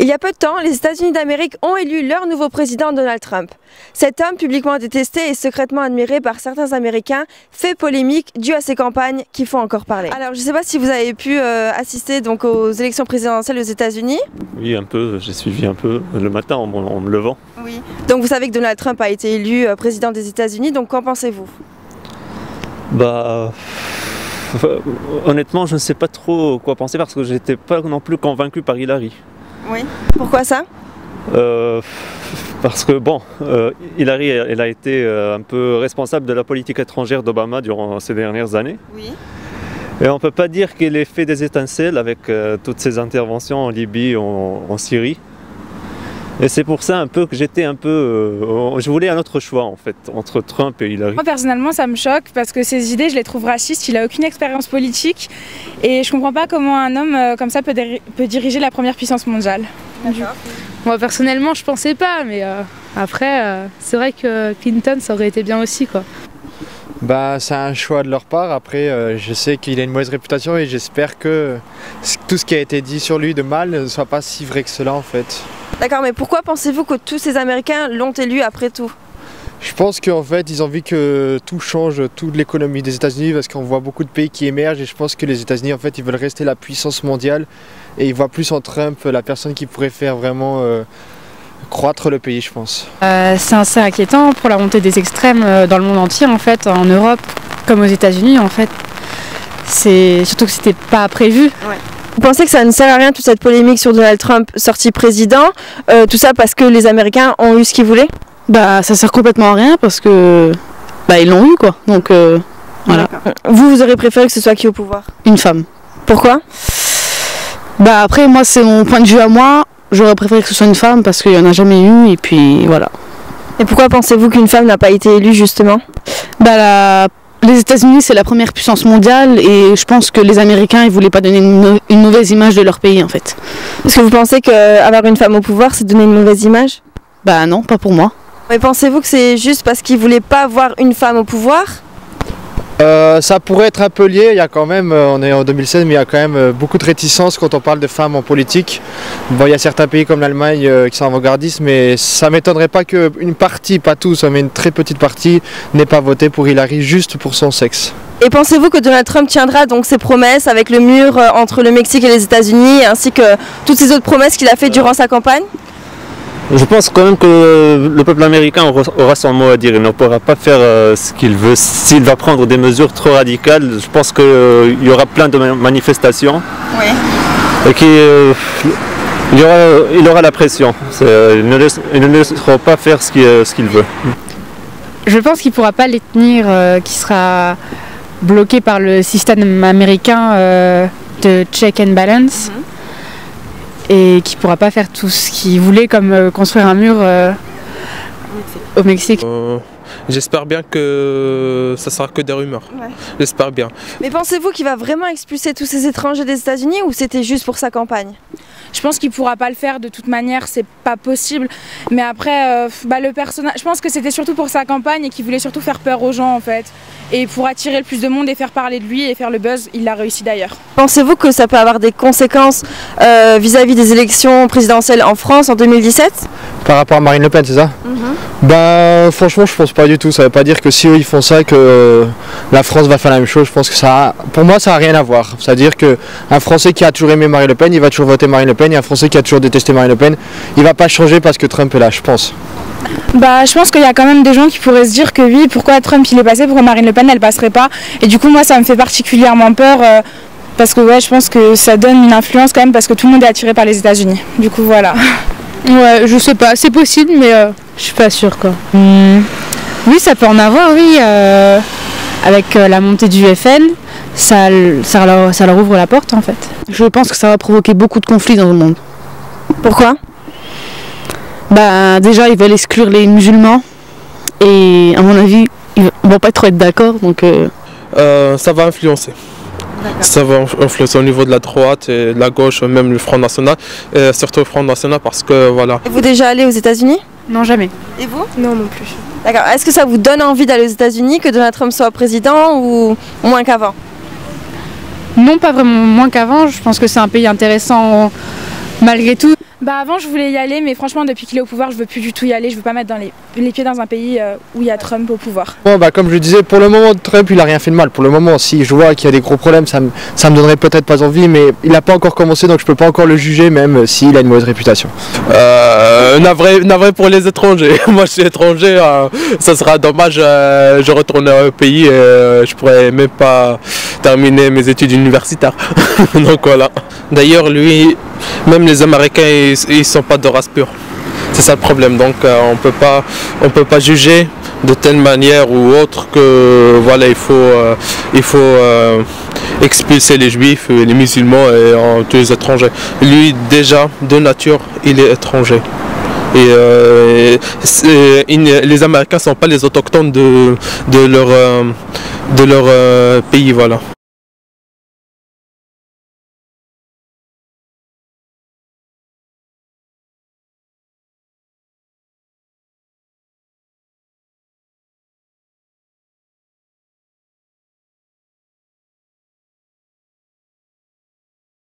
Il y a peu de temps, les États-Unis d'Amérique ont élu leur nouveau président Donald Trump. Cet homme, publiquement détesté et secrètement admiré par certains Américains, fait polémique dû à ses campagnes qui font encore parler. Alors je ne sais pas si vous avez pu assister donc, aux élections présidentielles aux États-Unis. Oui, un peu, j'ai suivi un peu le matin en me levant. Oui. Donc vous savez que Donald Trump a été élu président des États-Unis, donc qu'en pensez-vous? Honnêtement, je ne sais pas trop quoi penser parce que j'étais pas non plus convaincu par Hillary. Oui. Pourquoi ça? Parce que Hillary, elle a été un peu responsable de la politique étrangère d'Obama durant ces dernières années. Oui. Et on ne peut pas dire qu'elle ait fait des étincelles avec toutes ces interventions en Libye, en Syrie. Et c'est pour ça un peu que j'étais je voulais un autre choix en fait, entre Trump et Hillary. Moi personnellement ça me choque parce que ses idées je les trouve racistes, il n'a aucune expérience politique et je comprends pas comment un homme comme ça peut diriger la première puissance mondiale. Moi personnellement je pensais pas mais après c'est vrai que Clinton ça aurait été bien aussi quoi. C'est un choix de leur part, après je sais qu'il a une mauvaise réputation et j'espère que tout ce qui a été dit sur lui de mal ne soit pas si vrai que cela en fait. D'accord, mais pourquoi pensez-vous que tous ces Américains l'ont élu après tout? Je pense qu'en fait ils ont envie que tout change, toute l'économie des États-Unis parce qu'on voit beaucoup de pays qui émergent et je pense que les États-Unis en fait ils veulent rester la puissance mondiale et ils voient plus en Trump la personne qui pourrait faire vraiment croître le pays je pense. C'est assez inquiétant pour la montée des extrêmes dans le monde entier en fait, en Europe comme aux États-Unis en fait. C'est surtout que c'était pas prévu. Ouais. Vous pensez que ça ne sert à rien toute cette polémique sur Donald Trump sorti président, tout ça parce que les Américains ont eu ce qu'ils voulaient? Ça sert complètement à rien parce que ils l'ont eu quoi. Donc voilà. Vous aurez préféré que ce soit qui au pouvoir? Une femme. Pourquoi? Après moi c'est mon point de vue à moi. J'aurais préféré que ce soit une femme parce qu'il n'y en a jamais eu et puis voilà. Et pourquoi pensez-vous qu'une femme n'a pas été élue justement? Les États-Unis c'est la première puissance mondiale et je pense que les Américains ils voulaient pas donner une mauvaise image de leur pays en fait. Est-ce que vous pensez qu'avoir une femme au pouvoir c'est donner une mauvaise image? Non, pas pour moi. Mais pensez-vous que c'est juste parce qu'ils voulaient pas avoir une femme au pouvoir? Ça pourrait être un peu lié, il y a quand même, on est en 2016, mais il y a quand même beaucoup de réticence quand on parle de femmes en politique. Il y a certains pays comme l'Allemagne qui sont avant-gardistes, mais ça m'étonnerait pas qu'une partie, pas tous, mais une très petite partie, n'ait pas voté pour Hillary juste pour son sexe. Et pensez-vous que Donald Trump tiendra donc ses promesses avec le mur entre le Mexique et les États-Unis, ainsi que toutes ces autres promesses qu'il a faites durant sa campagne? Je pense quand même que le peuple américain aura son mot à dire. Il ne pourra pas faire ce qu'il veut. S'il va prendre des mesures trop radicales, je pense qu'il y aura plein de manifestations. Oui. Et il aura la pression. Il ne laissera pas faire ce qu'il veut. Je pense qu'il ne pourra pas les tenir, qu'il sera bloqué par le système américain de check and balance. Et qui ne pourra pas faire tout ce qu'il voulait comme construire un mur au Mexique. J'espère bien que ça sera que des rumeurs. Ouais. J'espère bien. Mais pensez-vous qu'il va vraiment expulser tous ces étrangers des États-Unis ou c'était juste pour sa campagne? Je pense qu'il ne pourra pas le faire de toute manière, c'est pas possible. Mais après, le personnage, je pense que c'était surtout pour sa campagne et qu'il voulait surtout faire peur aux gens en fait. Et pour attirer le plus de monde et faire parler de lui et faire le buzz, il l'a réussi d'ailleurs. Pensez-vous que ça peut avoir des conséquences vis-à-vis des élections présidentielles en France en 2017? Par rapport à Marine Le Pen, c'est ça? Franchement, je pense pas du tout. Ça veut pas dire que si eux ils font ça, que la France va faire la même chose. Je pense que pour moi, ça n'a rien à voir. C'est-à-dire qu'un Français qui a toujours aimé Marine Le Pen, il va toujours voter Marine Le Pen. Et un Français qui a toujours détesté Marine Le Pen, il va pas changer parce que Trump est là, je pense. Je pense qu'il y a quand même des gens qui pourraient se dire que oui, pourquoi Trump il est passé, pourquoi Marine Le Pen elle passerait pas. Et du coup moi ça me fait particulièrement peur parce que je pense que ça donne une influence quand même parce que tout le monde est attiré par les États-Unis. Du coup voilà. Ouais, je sais pas, c'est possible mais je suis pas sûre quoi. Oui, ça peut en avoir, oui. Avec la montée du FN, ça leur ouvre la porte en fait. Je pense que ça va provoquer beaucoup de conflits dans le monde. Pourquoi? Déjà ils veulent exclure les musulmans et à mon avis ils vont pas trop être d'accord donc ça va influencer. Ça va influencer au niveau de la droite et de la gauche, même le Front National, et surtout le Front National parce que voilà. Êtes-vous déjà allé aux États-Unis? Non, jamais. Et vous? Non, non plus. D'accord. Est-ce que ça vous donne envie d'aller aux États-Unis, que Donald Trump soit président ou moins qu'avant? Non, pas vraiment moins qu'avant. Je pense que c'est un pays intéressant malgré tout. Bah avant je voulais y aller, mais franchement depuis qu'il est au pouvoir je veux plus du tout y aller, je veux pas mettre les pieds dans un pays où il y a Trump au pouvoir. Bon, bah, comme je disais, pour le moment Trump il a rien fait de mal. Pour le moment, si je vois qu'il y a des gros problèmes, ça me donnerait peut-être pas envie, mais il n'a pas encore commencé, donc je peux pas encore le juger, même s'il a une mauvaise réputation. Navré pour les étrangers. Moi je suis étranger, ça sera dommage, je retournerai au pays et je pourrais même pas terminer mes études universitaires. Donc voilà. D'ailleurs lui, même les Américains ils sont pas de race pure. C'est ça le problème, donc on peut pas juger de telle manière ou autre que voilà il faut expulser les juifs, les musulmans et tous les étrangers. Lui déjà de nature il est étranger. Et les Américains ne sont pas les autochtones de leur pays, voilà.